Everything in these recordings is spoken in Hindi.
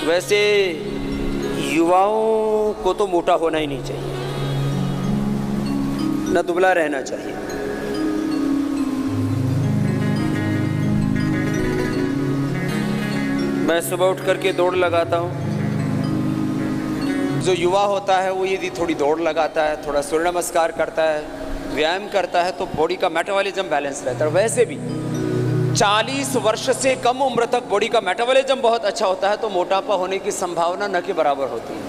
वैसे युवाओं को तो मोटा होना ही नहीं चाहिए, न दुबला रहना चाहिए। मैं सुबह उठ करके दौड़ लगाता हूँ। जो युवा होता है वो यदि थोड़ी दौड़ लगाता है, थोड़ा सूर्य नमस्कार करता है, व्यायाम करता है, तो बॉडी का मेटाबॉलिज्म बैलेंस रहता है। वैसे भी 40 वर्ष से कम उम्र तक बॉडी का मेटाबॉलिज्म बहुत अच्छा होता है, तो मोटापा होने की संभावना न के बराबर होती है।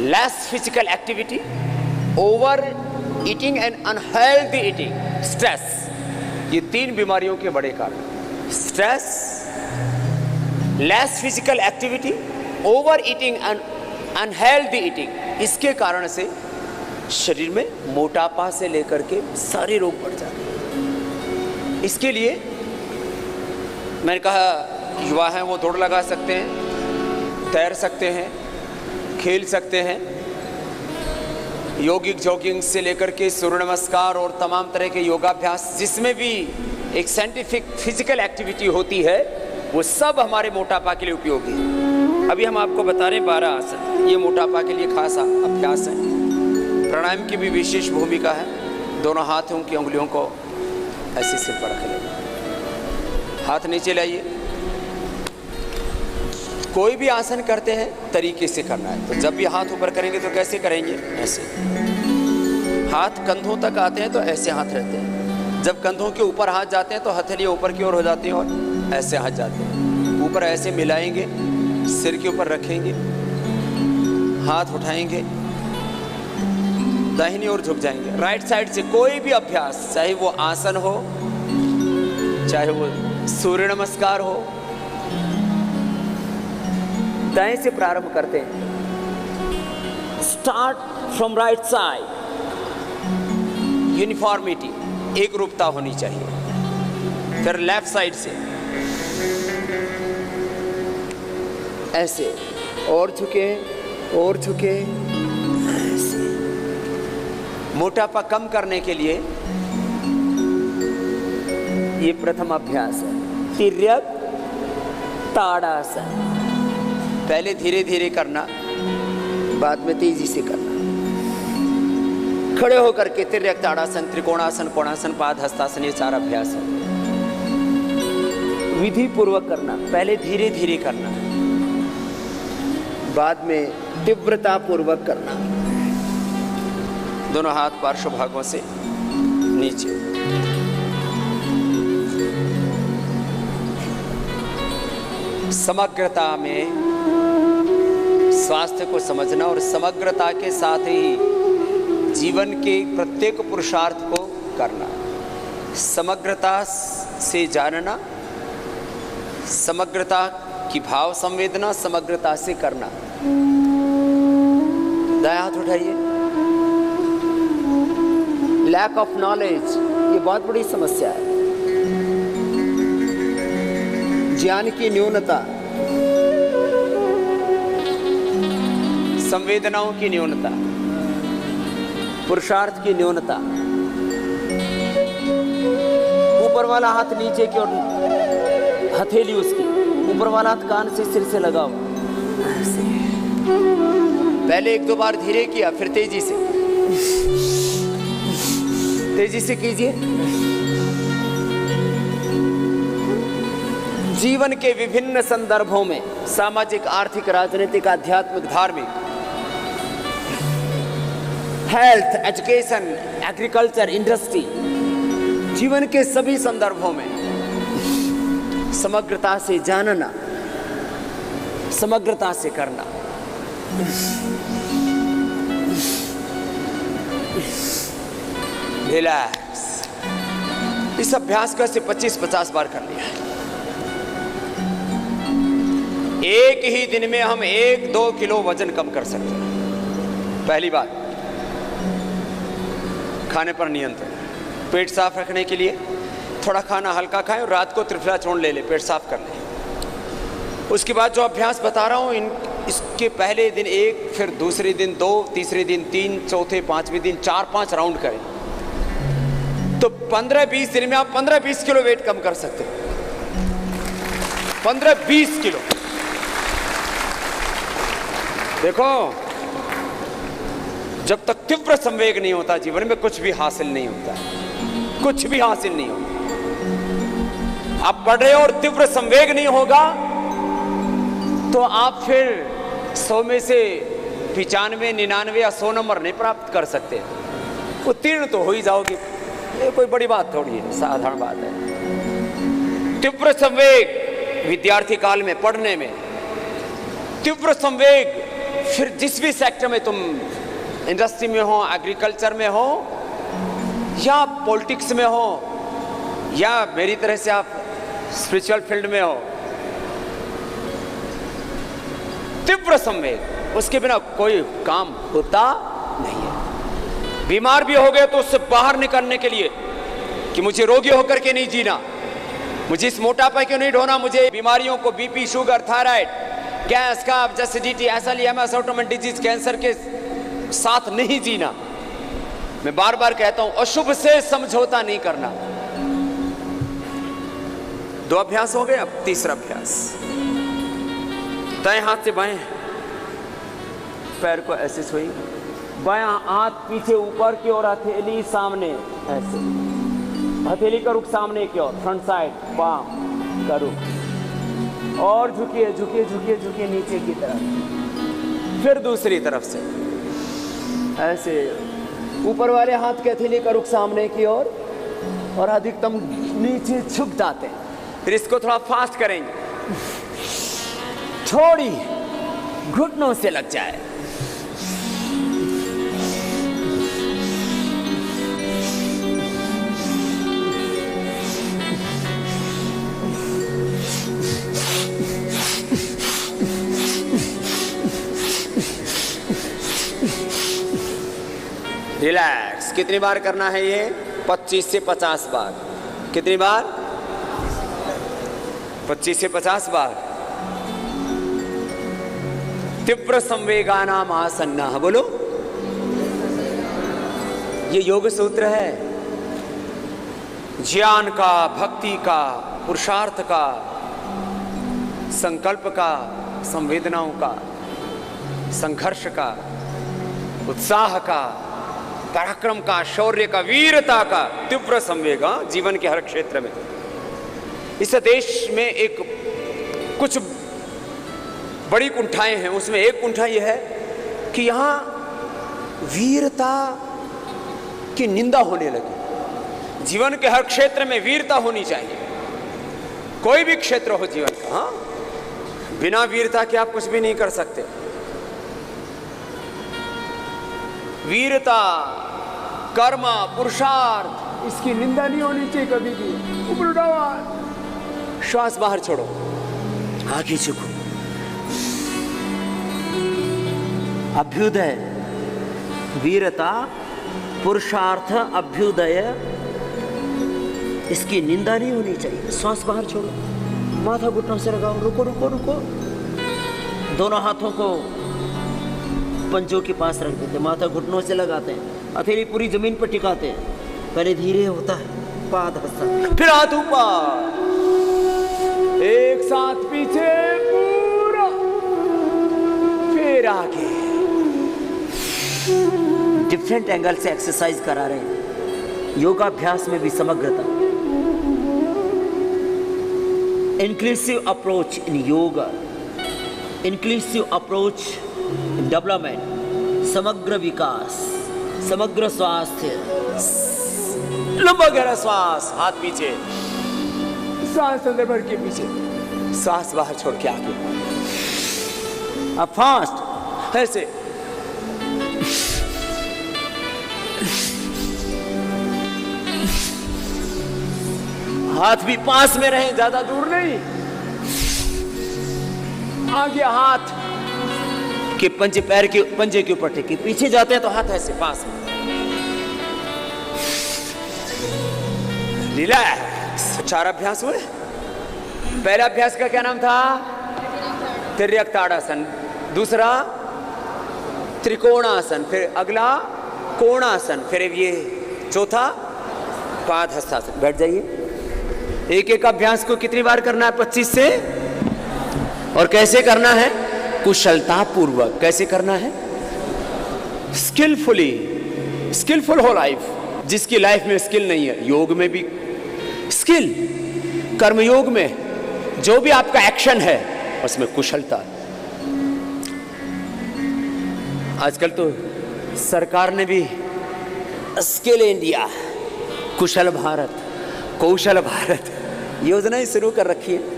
Less physical activity, over eating and unhealthy eating, stress, ये 3 बीमारियों के बड़े कारण। Stress, less physical activity, over eating and unhealthy eating, इसके कारण से शरीर में मोटापा से लेकर के सारे रोग बढ़ जाते हैं। इसके लिए मैंने कहा युवा हैं वो दौड़ लगा सकते हैं, तैर सकते हैं, खेल सकते हैं, योगिक जॉगिंग से लेकर के सूर्य नमस्कार और तमाम तरह के योगाभ्यास, जिसमें भी एक साइंटिफिक फिजिकल एक्टिविटी होती है, वो सब हमारे मोटापा के लिए उपयोगी है। अभी हम आपको बता रहे हैं 12 आसन, ये मोटापा के लिए खास अभ्यास है। प्राणायाम की भी विशेष भूमिका है। दोनों हाथों की उंगलियों को ऐसे सिर पर रख लें, हाथ नीचे लाइए। कोई भी आसन करते हैं तरीके से करना है, तो जब भी हाथ ऊपर करेंगे तो कैसे करेंगे? ऐसे। हाथ कंधों तक आते हैं तो ऐसे हाथ रहते हैं। जब कंधों के ऊपर हाथ जाते हैं तो हथेलियाँ ऊपर की ओर हो जाती हैं और ऐसे हाथ जाते हैं। ऊपर ऐसे मिलाएंगे, सिर के ऊपर रखेंगे, हाथ उठाएंगे, दाहिनी ओर झुक जाएंगे। राइट साइड से कोई भी अभ्यास, चाहे वो आसन हो, चाहे वो सूर्य नमस्कार हो, दाएं से प्रारंभ करते हैं। Start from right side, uniformity, एक रूपता होनी चाहिए। फिर लेफ्ट साइड से ऐसे, और झुके और झुके, ऐसे। मोटापा कम करने के लिए ये प्रथम अभ्यास है, तिर्यक ताड़ासन। पहले धीरे धीरे करना, बाद में तेजी से करना। खड़े होकर के तिर्यक ताड़ासन, त्रिकोणासन, कोणासन, पाद हस्तासन, ये 4 अभ्यास है। विधि पूर्वक करना, पहले धीरे धीरे करना, बाद में तीव्रता पूर्वक करना। दोनों हाथ पार्श्व भागों से नीचे। समग्रता में स्वास्थ्य को समझना और समग्रता के साथ ही जीवन के प्रत्येक पुरुषार्थ को करना। समग्रता से जानना, समग्रता की भाव संवेदना, समग्रता से करना। दायां हाथ उठाइए। लैक ऑफ नॉलेज, ये बहुत बड़ी समस्या है। ज्ञान की न्यूनता, संवेदनाओं की न्यूनता, पुरुषार्थ की न्यूनता। ऊपर वाला हाथ नीचे की ओर, हथेली उसकी, ऊपर वाला हाथ कान से सिर से लगाओ। पहले 1-2 बार धीरे किया, फिर तेजी से कीजिए। जीवन के विभिन्न संदर्भों में, सामाजिक, आर्थिक, राजनीतिक, आध्यात्मिक, धार्मिक, हेल्थ, एजुकेशन, एग्रीकल्चर, इंडस्ट्री, जीवन के सभी संदर्भों में समग्रता से जानना, समग्रता से करना। रिलैक्स। इस अभ्यास को ऐसे 25-50 बार कर लिया। एक ही दिन में हम 1-2 किलो वजन कम कर सकते हैं। पहली बात, खाने पर नियंत्रण। पेट साफ रखने के लिए थोड़ा खाना हल्का खाएं और रात को त्रिफला चूर्ण ले पेट साफ कर लें। उसके बाद जो अभ्यास बता रहा हूँ, इसके पहले दिन 1, फिर दूसरे दिन 2, तीसरे दिन 3, चौथे 5वें दिन 4-5 राउंड करें, तो 15-20 दिन में आप 15-20 किलो वेट कम कर सकते हैं। 15-20 किलो। देखो, जब तक तीव्र संवेग नहीं होता जीवन में कुछ भी हासिल नहीं होता, कुछ भी हासिल नहीं होता। आप पढ़ रहे हो और तीव्र संवेग नहीं होगा तो आप फिर 100 में से 95, 99 या 100 नंबर नहीं प्राप्त कर सकते। उत्तीर्ण तो हो ही जाओगे, ये कोई बड़ी बात थोड़ी है, साधारण बात है। तीव्र संवेग विद्यार्थी काल में पढ़ने में, तीव्र संवेग फिर जिस भी सेक्टर में तुम, इंडस्ट्री में हो, एग्रीकल्चर में हो या पॉलिटिक्स में हो या मेरी तरह से आप स्पिरिचुअल फील्ड में हो, तीव्र संवेग, उसके बिना कोई काम होता नहीं है। बीमार भी हो गए तो उससे बाहर निकलने के लिए कि मुझे रोगी होकर के नहीं जीना, मुझे इस मोटापा क्यों नहीं ढोना, मुझे बीमारियों को बीपी, शुगर, थायराइड, गैस, कफ, एसिडिटी, एसएलईएमएस, ऑटोइम्यून डिजीज, कैंसर के साथ नहीं जीना। मैं बार बार कहता हूं, अशुभ से समझौता नहीं करना। 2 अभ्यास हो गए, अब तीसरा अभ्यास। दाएं हाथ से बाएं पैर को ऐसे सोई, बायां हाथ पीछे ऊपर की ओर, हथेली सामने ऐसे, हथेली का रुख सामने की ओर, फ्रंट साइड, पाम का रुख, और झुकिए झुकिए झुकिए झुकिए नीचे की तरफ। फिर दूसरी तरफ से ऐसे, ऊपर वाले हाथ के हथेली का रुख सामने की ओर और अधिकतम नीचे झुक जाते हैं। फिर इसको थोड़ा फास्ट करेंगे, थोड़ी घुटनों से लग जाए। रिलैक्स। कितनी बार करना है ये? 25 से 50 बार। कितनी बार? 25 से 50 बार। तीव्र संवेगानाम आसन्ना, बोलो। ये योग सूत्र है, ज्ञान का, भक्ति का, पुरुषार्थ का, संकल्प का, संवेदनाओं का, संघर्ष का, उत्साह का, पराक्रम का, शौर्य का, वीरता का तीव्र संवेग जीवन के हर क्षेत्र में। इस देश में एक कुछ बड़ी कुंठाएं हैं, उसमें एक कुंठा यह है कि यहां वीरता की निंदा होने लगी। जीवन के हर क्षेत्र में वीरता होनी चाहिए, कोई भी क्षेत्र हो जीवन का। हाँ, बिना वीरता के आप कुछ भी नहीं कर सकते। वीरता, कर्म, पुरुषार्थ, इसकी निंदा नहीं होनी चाहिए कभी भी। ऊपर उठाओ, श्वास बाहर छोड़ो, आगे झुको। अभ्युदय, वीरता, पुरुषार्थ, अभ्युदय, इसकी निंदा नहीं होनी चाहिए। श्वास बाहर छोड़ो, माथा घुटनों से लगाओ, रुको रुको रुको। दोनों हाथों को पंजों के पास रख देते, माथा घुटनों से लगाते हैं, हथेली पूरी जमीन पर टिकाते हैं। पहले धीरे होता है, पाद हंसता, फिर हाथ ऊपर, एक साथ पीछे पूरा, फिर आगे। डिफरेंट एंगल से एक्सरसाइज करा रहे हैं। योगाभ्यास में भी समग्रता, inclusive approach in yoga, inclusive approach in development, समग्र विकास, समग्र स्वास्थ्य। लंबा गहरा श्वास, हाथ पीछे, सांस अंदर भर के पीछे, सांस बाहर छोड़ के आगे। अब फास्ट ऐसे, हाथ भी पास में रहे, ज्यादा दूर नहीं। आगे हाथ के पंजे, पैर के पंजे के ऊपर टिके, पीछे जाते हैं तो हाथ ऐसे पास में। रिलैक्स। 4 अभ्यास हुए। पहला अभ्यास का क्या नाम था? तिर्यक ताड़ासन। दूसरा त्रिकोणासन, फिर अगला कोणासन, फिर ये चौथा पादहस्तासन। बैठ जाइए। एक एक अभ्यास को कितनी बार करना है? 25 से। और कैसे करना है? कुशलता पूर्वक। कैसे करना है? स्किलफुली, स्किलफुल हो लाइफ। जिसकी लाइफ में स्किल नहीं है, योग में भी स्किल, कर्मयोग में जो भी आपका एक्शन है उसमें कुशलता। आजकल तो सरकार ने भी स्किल इंडिया, कुशल भारत, कौशल भारत योजनाएं शुरू कर रखी है।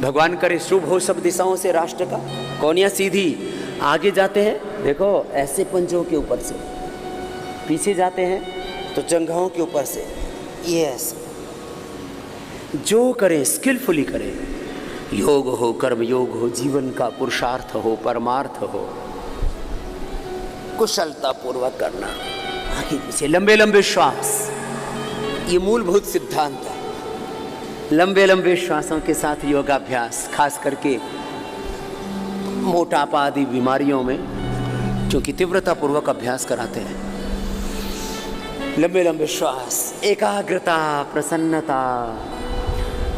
भगवान करे शुभ हो सब दिशाओं से राष्ट्र का। कौनियां सीधी आगे जाते हैं, देखो ऐसे पंजों के ऊपर से, पीछे जाते हैं तो जंघों के ऊपर से, ये ऐसे। जो करें स्किलफुली करें, योग हो, कर्म योग हो, जीवन का पुरुषार्थ हो, परमार्थ हो, कुशलता पूर्वक करना। आगे पीछे लंबे लंबे श्वास, ये मूलभूत सिद्धांत है। लंबे लंबे श्वासों के साथ योगाभ्यास, खास करके मोटापा आदि बीमारियों में, क्योंकि तीव्रता पूर्वक अभ्यास कराते हैं। लंबे लंबे श्वास, एकाग्रता, प्रसन्नता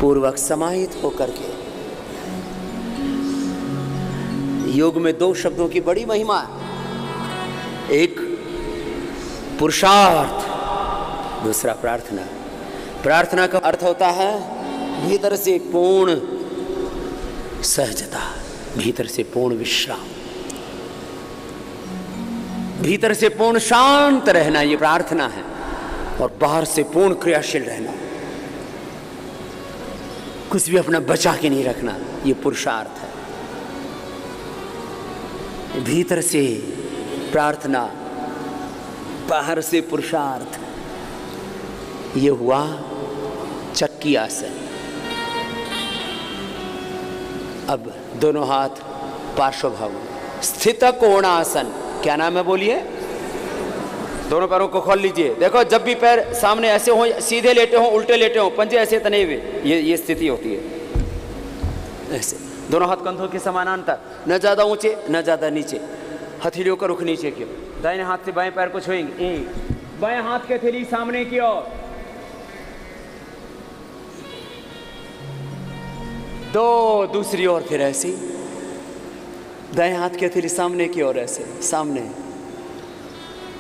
पूर्वक समाहित होकर के। योग में दो शब्दों की बड़ी महिमा है, एक पुरुषार्थ, दूसरा प्रार्थना। प्रार्थना का अर्थ होता है भीतर से पूर्ण सहजता, भीतर से पूर्ण विश्राम, भीतर से पूर्ण शांत रहना, ये प्रार्थना है। और बाहर से पूर्ण क्रियाशील रहना, कुछ भी अपना बचा के नहीं रखना, ये पुरुषार्थ है। भीतर से प्रार्थना, बाहर से पुरुषार्थ, ये हुआ चक्की आसन। अब दोनों हाथ पार्श्वभाव, स्थित कोणासन। क्या नाम है बोलिए? दोनों पैरों को खोल लीजिए। देखो जब भी पैर सामने ऐसे हो, सीधे लेटे हो, उल्टे लेटे हो, पंजे ऐसे तने हुए, ये स्थिति होती है। ऐसे दोनों हाथ कंधों के समानांतर, न ज्यादा ऊंचे न ज्यादा नीचे। हथेलियों का रुख नीचे की ओर। दाहिने हाथ से बाएं पैर को छुएंगे, एक, बाएं हाथ की हथेली सामने की ओर, दो, दूसरी ओर, फिर ऐसे दाएं हाथ की हथेली सामने की ओर, ऐसे सामने,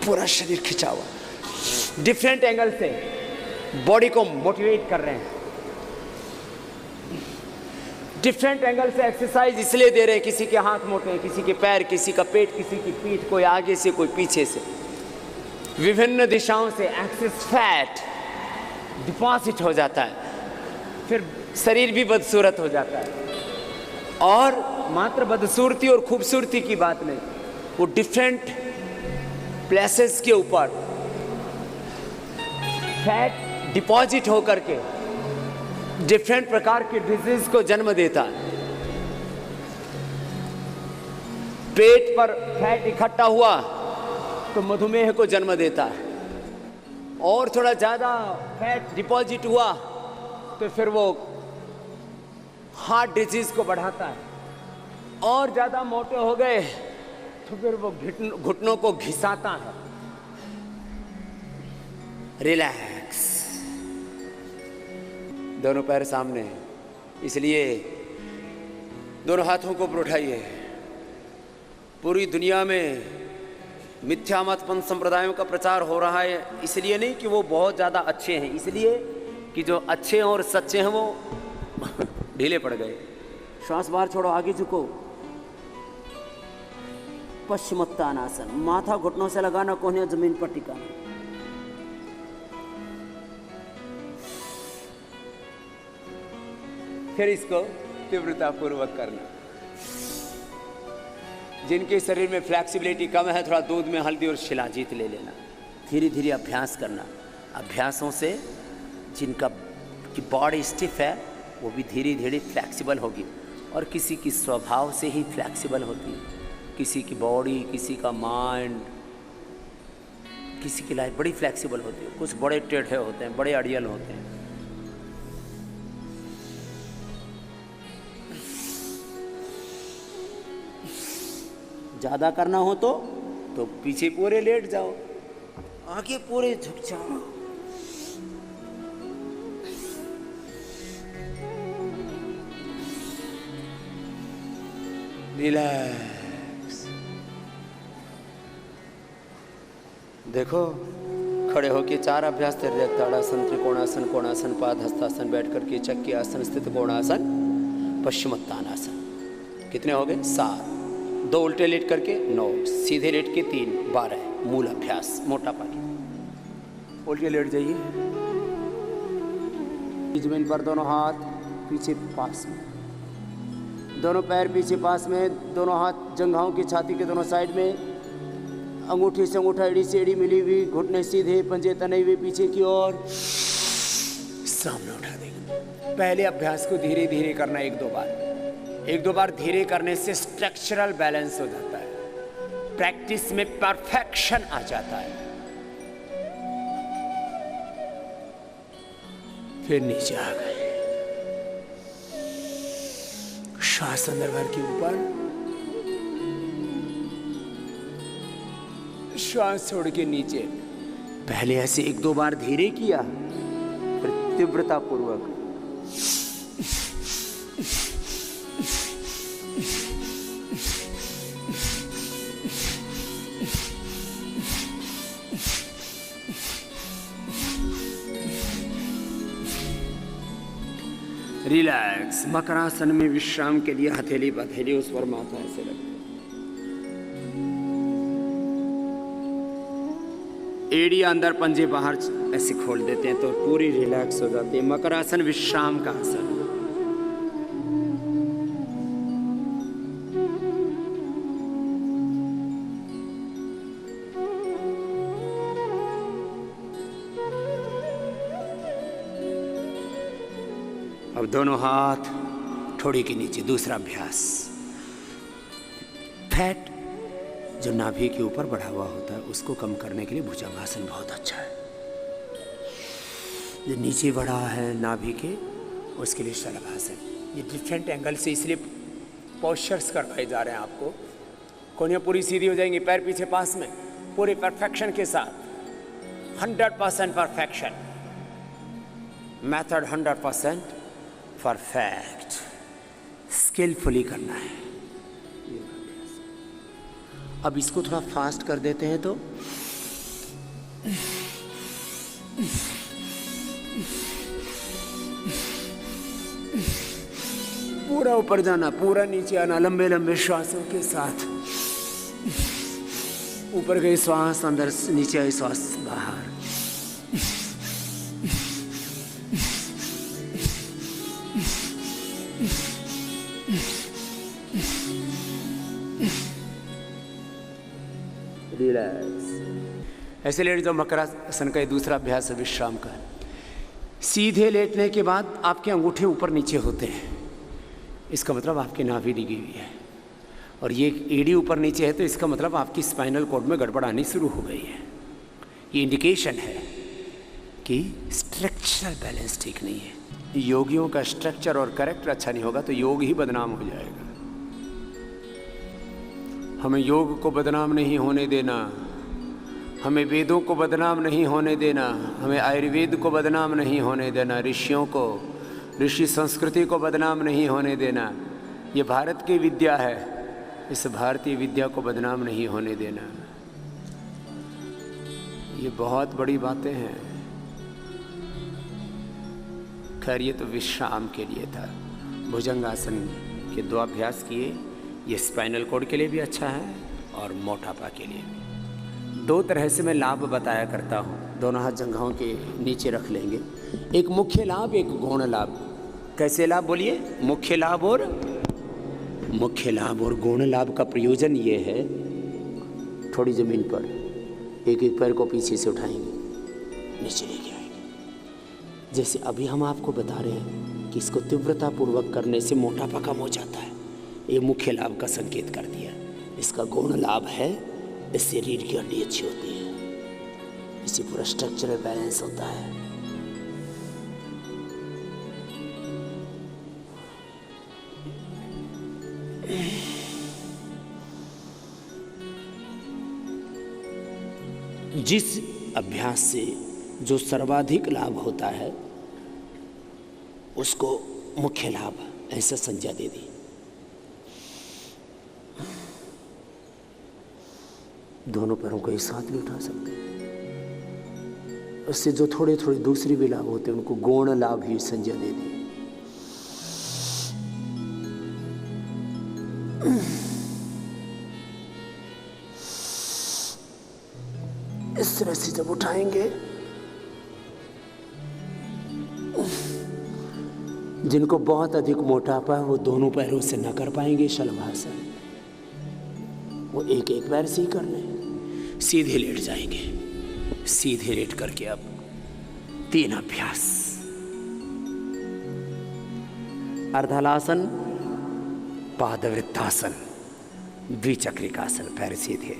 पूरा शरीर खिंचा हुआ। डिफरेंट एंगल से बॉडी को मोटिवेट कर रहे हैं। डिफरेंट एंगल से एक्सरसाइज इसलिए दे रहे हैं, किसी के हाथ मोटे हैं, किसी के पैर, किसी का पेट, किसी की पीठ, कोई आगे से कोई पीछे से, विभिन्न दिशाओं से एक्सेस फैट डिपॉजिट हो जाता है, फिर शरीर भी बदसूरत हो जाता है। और मात्र बदसूरती और खूबसूरती की बात नहीं, वो डिफरेंट प्लेसेस के ऊपर फैट डिपॉजिट होकर के डिफरेंट प्रकार के डिजीज को जन्म देता है। पेट पर फैट इकट्ठा हुआ तो मधुमेह को जन्म देता है, और थोड़ा ज्यादा फैट डिपॉजिट हुआ तो फिर वो हार्ट डिजीज को बढ़ाता है, और ज्यादा मोटे हो गए तो फिर वो घुटनों को घिसाता है। रिलैक्स, दोनों पैर सामने, इसलिए दोनों हाथों को उठाइए। पूरी दुनिया में मिथ्या मतपंथ संप्रदायों का प्रचार हो रहा है, इसलिए नहीं कि वो बहुत ज़्यादा अच्छे हैं, इसलिए कि जो अच्छे हैं और सच्चे हैं वो ढीले पड़ गए। श्वास बाहर छोड़ो, आगे झुको, पश्चिमोत्तानासन, माथा घुटनों से लगाना, कोहनियां जमीन पर टिकाना। फिर इसको तीव्रता पूर्वक करना। जिनके शरीर में फ्लेक्सिबिलिटी कम है, थोड़ा दूध में हल्दी और शिलाजीत ले लेना। धीरे धीरे अभ्यास करना। अभ्यासों से जिनका की बॉडी स्टिफ है वो भी धीरे धीरे फ्लेक्सिबल होगी, और किसी की स्वभाव से ही फ्लेक्सिबल होती है। किसी की बॉडी, किसी का माइंड, किसी की लाइफ बड़ी फ्लेक्सिबल होती है। कुछ बड़े टेढ़े होते हैं, बड़े अड़ियल होते हैं। ज़्यादा करना हो तो पीछे पूरे लेट जाओ, आगे पूरे झुक जाओ। रिलैक्स। देखो, खड़े होके 4 अभ्यास तिर्यक ताड़ासन, त्रिकोणासन, कोणासन, पाद हस्तासन, बैठ करके चक्की आसन, स्थित कोणासन, पश्चिमोत्तानासन। कितने हो गए? 7। 2 उल्टे लेट करके 9, सीधे लेट के 3, 12। मूल अभ्यास मोटा पाके। उल्टे लेट जाइए, जमीन पर दोनों हाथ पीछे पास में, दोनों पैर पीछे पास में, दोनों हाथ जंघाओं की छाती के दोनों साइड में, अंगूठी से अंगूठा, एड़ी से एड़ी मिली हुई, घुटने सीधे, पंजे तने हुए पीछे की ओर, सामने उठा देंगे। पहले अभ्यास को धीरे धीरे करना, 1-2 बार। 1-2 बार धीरे करने से स्ट्रक्चरल बैलेंस हो जाता है, प्रैक्टिस में परफेक्शन आ जाता है। फिर नीचे आ गए, श्वास अंदर भर के ऊपर, श्वास छोड़ के नीचे। पहले ऐसे 1-2 बार धीरे किया, फिर तीव्रता पूर्वक। रिलैक्स। मकरासन में विश्राम के लिए हथेली पथेली उस पर माथा ऐसे लगती है, एड़ी अंदर, पंजे बाहर ऐसे खोल देते हैं तो पूरी रिलैक्स हो जाती है। मकरासन विश्राम का आसन। अब दोनों हाथ ठोड़ी के नीचे। दूसरा अभ्यास, फैट जो नाभि के ऊपर बढ़ा हुआ होता है उसको कम करने के लिए भुजंगासन बहुत अच्छा है। जो नीचे बढ़ा है नाभि के, उसके लिए शलभासन। ये डिफरेंट एंगल से इसलिए पोस्चर्स करवाए जा रहे हैं आपको। कोहनियाँ पूरी सीधी हो जाएंगी, पैर पीछे पास में, पूरे परफेक्शन के साथ। 100% परफेक्शन, मेथड 100% परफेक्ट, स्किलफुली करना है। अब इसको थोड़ा फास्ट कर देते हैं तो पूरा ऊपर जाना, पूरा नीचे आना, लंबे लंबे श्वासों के साथ। ऊपर गई श्वास अंदर, नीचे आई श्वास बाहर। रिलैक्स। ऐसे लेट जाओ। मकरासन का दूसरा अभ्यास है विश्राम का। सीधे लेटने के बाद आपके अंगूठे ऊपर नीचे होते हैं, इसका मतलब आपकी नाभि डिगी हुई है। और ये एड़ी ऊपर नीचे है तो इसका मतलब आपकी स्पाइनल कॉर्ड में गड़बड़ आनी शुरू हो गई है। ये इंडिकेशन है कि स्ट्रक्चरल बैलेंस ठीक नहीं है। योगियों का स्ट्रक्चर और कैरेक्टर अच्छा नहीं होगा तो योग ही बदनाम हो जाएगा। हमें योग को बदनाम नहीं होने देना, हमें वेदों को बदनाम नहीं होने देना, हमें आयुर्वेद को बदनाम नहीं होने देना, ऋषियों को, ऋषि संस्कृति को बदनाम नहीं होने देना। ये भारत की विद्या है, इस भारतीय विद्या को बदनाम नहीं होने देना। ये बहुत बड़ी बातें हैं। खैर ये तो विश्राम के लिए था। भुजंगासन के 2 अभ्यास किए। ये स्पाइनल कॉर्ड के लिए भी अच्छा है और मोटापा के लिए भी। 2 तरह से मैं लाभ बताया करता हूँ। दोनों हाथ जंघाओं के नीचे रख लेंगे। एक मुख्य लाभ, एक गौण लाभ। कैसे लाभ बोलिए? मुख्य लाभ और गौण लाभ का प्रयोजन ये है, थोड़ी जमीन पर एक एक पैर को पीछे से उठाएंगे, नीचे लेके आएंगे। जैसे अभी हम आपको बता रहे हैं कि इसको तीव्रता पूर्वक करने से मोटापा कम हो जाता है। ये मुख्य लाभ का संकेत कर दिया। इसका गौण लाभ है, इससे रीढ़ की हड्डी अच्छी होती है, इससे पूरा स्ट्रक्चरल बैलेंस होता है। जिस अभ्यास से जो सर्वाधिक लाभ होता है उसको मुख्य लाभ ऐसा संज्ञा दे दी। दोनों पैरों को एक साथ भी उठा सकते हैं। उससे जो थोड़े थोड़े दूसरे भी लाभ होते हैं उनको गौण लाभ ही संज्ञा दे दी। इस तरह से जब उठाएंगे, जिनको बहुत अधिक मोटापा है वो दोनों पैरों से न कर पाएंगे शलभासन, वो एक एक पैर से ही कर लें। सीधे लेट जाएंगे, सीधे लेट करके अब 3 अभ्यास। अर्धलासन, पादवृत्तासन, द्विचक्रिकासन, पैर सीधे।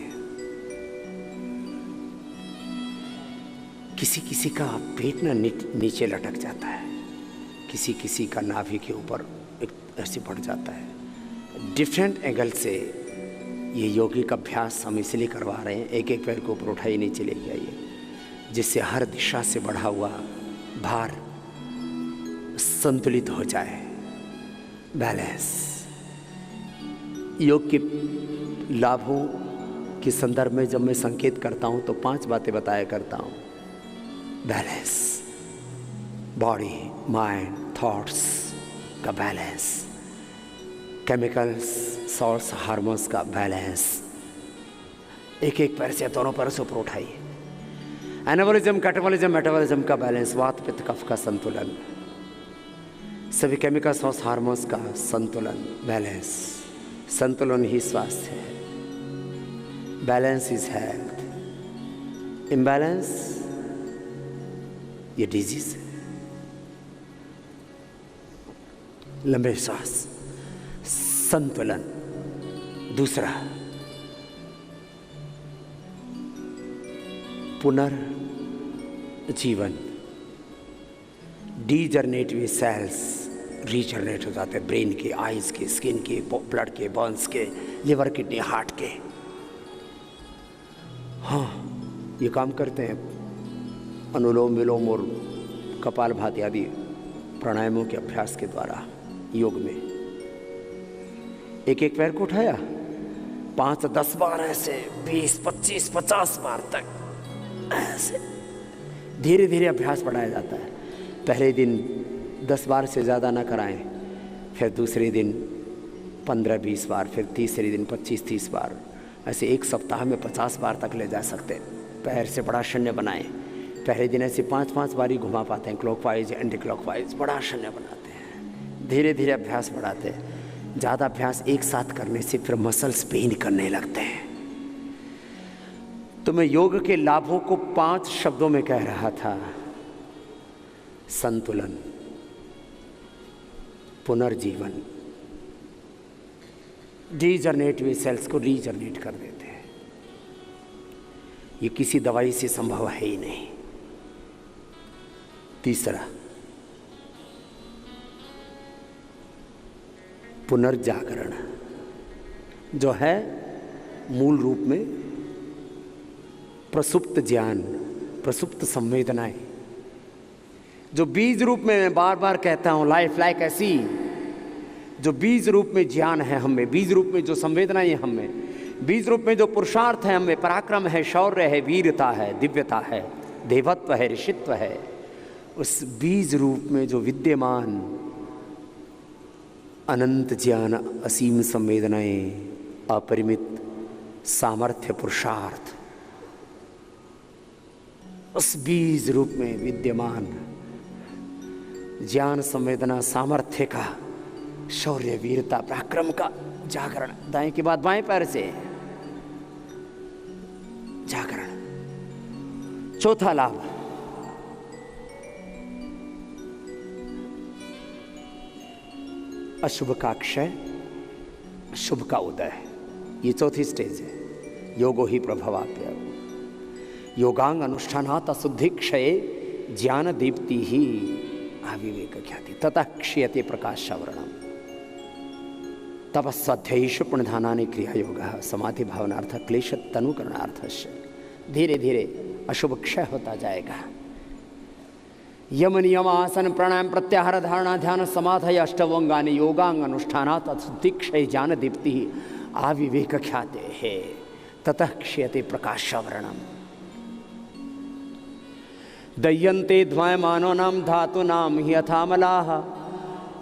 किसी किसी का पेट ना नीचे लटक जाता है, किसी किसी का नाभि के ऊपर ऐसे बढ़ जाता है। डिफरेंट एंगल से ये यौगिक अभ्यास हम इसलिए करवा रहे हैं। एक एक पैर को ऊपर उठाइए, नीचे लेके आइए, जिससे हर दिशा से बढ़ा हुआ भार संतुलित हो जाए, बैलेंस। योग के लाभों के संदर्भ में जब मैं संकेत करता हूँ तो 5 बातें बताया करता हूँ। बैलेंस, बॉडी, माइंड, थॉट्स का बैलेंस, केमिकल्स, सॉल्ट्स, हार्मोन्स का बैलेंस। एक एक पैर से, दोनों पैर से ऊपर उठाइए। एनाबॉलिज्म, कैटाबॉलिज्म, मेटाबॉलिज्म का बैलेंस, वात पित्त कफ का संतुलन, सभी केमिकल सॉल्ट्स, हार्मोन्स का संतुलन, बैलेंस। संतुलन ही स्वास्थ्य है। बैलेंस इज हेल्थ, इम्बैलेंस ये डिजीज है। लंबे श्वास, संतुलन। दूसरा, पुनर्जीवन, डीजनरेटिव सेल्स रीजनरेट हो जाते हैं, ब्रेन के, आइज के, स्किन के, ब्लड के, बोन्स के, लिवर, किडनी, हार्ट के। हाँ, ये काम करते हैं अनुलोम विलोम और कपालभाति आदि प्राणायामों के अभ्यास के द्वारा योग में। एक एक पैर को उठाया, 5-10 बार ऐसे, 20, 25, 50 बार तक ऐसे धीरे धीरे अभ्यास बढ़ाया जाता है। पहले दिन 10 बार से ज़्यादा ना कराएं, फिर दूसरे दिन 15-20 बार, फिर तीसरे दिन 25-30 बार, ऐसे एक सप्ताह में 50 बार तक ले जा सकते हैं। पैर से बड़ा शून्य बनाएं। पहले दिन ऐसे 5-5 बार ही घुमा पाते हैं, क्लॉकवाइज, एंटी क्लॉकवाइज, बड़ा शून्य बनाते हैं। धीरे धीरे अभ्यास बढ़ाते हैं। ज़्यादा अभ्यास एक साथ करने से फिर मसल्स पेन करने लगते हैं। तो मैं योग के लाभों को 5 शब्दों में कह रहा था। संतुलन, पुनर्जीवन, डीजनरेटिव सेल्स को रीजनरेट कर देते हैं। ये किसी दवाई से संभव है ही नहीं। तीसरा, पुनर्जागरण, जो है मूल रूप में प्रसुप्त ज्ञान, प्रसुप्त संवेदनाएं, जो बीज रूप में मैं बार बार कहता हूं, लाइफ लाइक ऐसी, जो बीज रूप में ज्ञान है हम में, बीज रूप में जो संवेदनाएं हैं हम में, बीज रूप में जो पुरुषार्थ है हम में, पराक्रम है, शौर्य है, वीरता है, दिव्यता है, देवत्व है, ऋषित्व है, उस बीज रूप में जो विद्यमान अनंत ज्ञान, असीम संवेदनाएं, अपरिमित सामर्थ्य, पुरुषार्थ, उस बीज रूप में विद्यमान ज्ञान, संवेदना, सामर्थ्य का, शौर्य, वीरता, पराक्रम का जागरण। दाएं के बाद बाएं पैर से जागरण। चौथा लाभ, अशुभ का क्षय, शुभ का उदय। ये चौथी स्टेज है। योगो ही प्रभवाप्य, योगांग अनुष्ठानात् अशुद्धि क्षये ज्ञान दीप्ति ही आविवेक ख्याति ततः क्षीयते प्रकाशवर्णम। तपस्वाध्यायेषु पुण्यधानानि क्रिया योगः समाधि भावनार्थ क्लेश तनुकरणार्थस्य। धीरे धीरे अशुभ क्षय होता जाएगा। यम नियम आसन प्राणायाम प्रत्याहार धारणा ध्यान समाधि अष्टवंगानि योगांग अनुष्ठानात् अशुद्धि क्षय ज्ञान दीप्ति आविवेक ख्याते है ततः क्षयते प्रकाशावरणम। दह्यन्ते ध्वायमानानां धातूनां हि यथा मलाः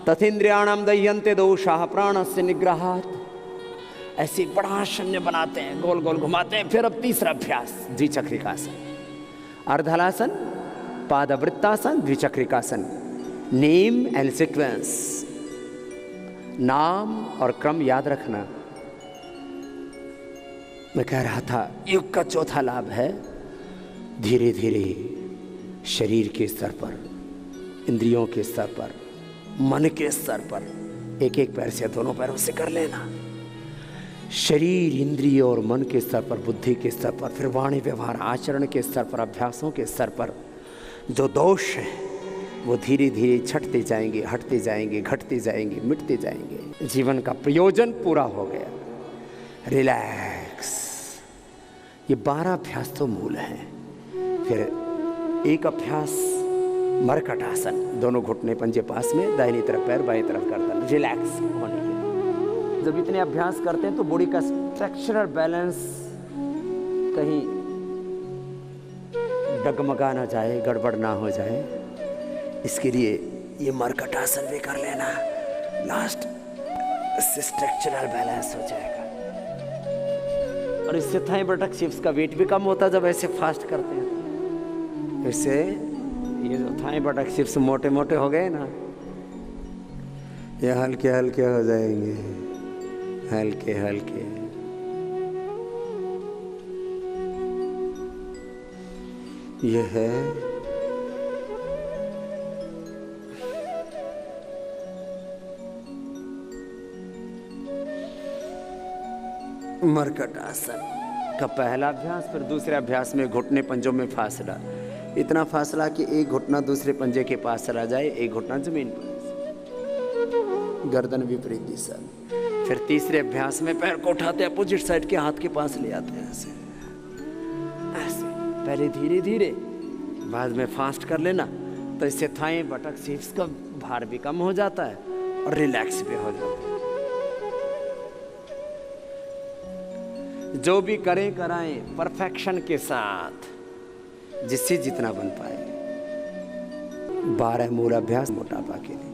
तथेन्द्रियाणां दह्यन्ते दोषाः प्राणस्य निग्रहात्। ऐसे बड़ा शून्य बनाते हैं, गोल गोल घुमाते हैं। फिर अब तीसरा अभ्यास द्विचक्रिकासन, अर्धहलासन, पादवृत्तासन, द्विचक्रिकासन। नेम एंड सीक्वेंस, नाम और क्रम याद रखना। मैं कह रहा था योग का चौथा लाभ है धीरे धीरे शरीर के स्तर पर, इंद्रियों के स्तर पर, मन के स्तर पर, एक एक पैर से दोनों पैरों से कर लेना। शरीर, इंद्रिय और मन के स्तर पर, बुद्धि के स्तर पर, फिर वाणी, व्यवहार, आचरण के स्तर पर, अभ्यासों के स्तर पर जो दोष हैं वो धीरे धीरे छटते जाएंगे, हटते जाएंगे, घटते जाएंगे, मिटते जाएंगे। जीवन का प्रयोजन पूरा हो गया। रिलैक्स। ये 12 अभ्यास तो मूल हैं। फिर एक अभ्यास मरकट आसन, दोनों घुटने पंजे पास में, दाहिनी तरफ पैर, बाईं तरफ गर्दन, रिलैक्स होने के। जब इतने अभ्यास करते हैं तो बॉडी का स्ट्रक्चरल बैलेंस कहीं डगमगा ना जाए, गड़बड़ ना हो जाए, इसके लिए ये मरकट आसन भी कर लेना। लास्ट इससे स्ट्रक्चरल बैलेंस हो जाएगा और इससे थाई बटक चिप्स का वेट भी कम होता जब ऐसे फास्ट करते हैं। इससे ये जो थाई बटक चिप्स मोटे मोटे हो गए ना, ये हल्के हल्के हो जाएंगे, हल्के हल्के। ये है मरकट आसन का पहला अभ्यास। फिर दूसरे अभ्यास में घुटने पंजों में फासला, इतना फासला कि एक घुटना दूसरे पंजे के पास चला जाए, एक घुटना जमीन पर, गर्दन विपरीत दिशा। फिर तीसरे अभ्यास में पैर को उठाते अपोजिट साइड के हाथ के पास ले आते हैं, ऐसे ऐसे। पहले धीरे धीरे, बाद में फास्ट कर लेना, तो इससे थाई बटक सीट्स का भार भी कम हो जाता है और रिलैक्स भी हो जाता है। जो भी करें कराएं परफेक्शन के साथ, जिससे जितना बन पाए। 12 मूल अभ्यास मोटापा के लिए।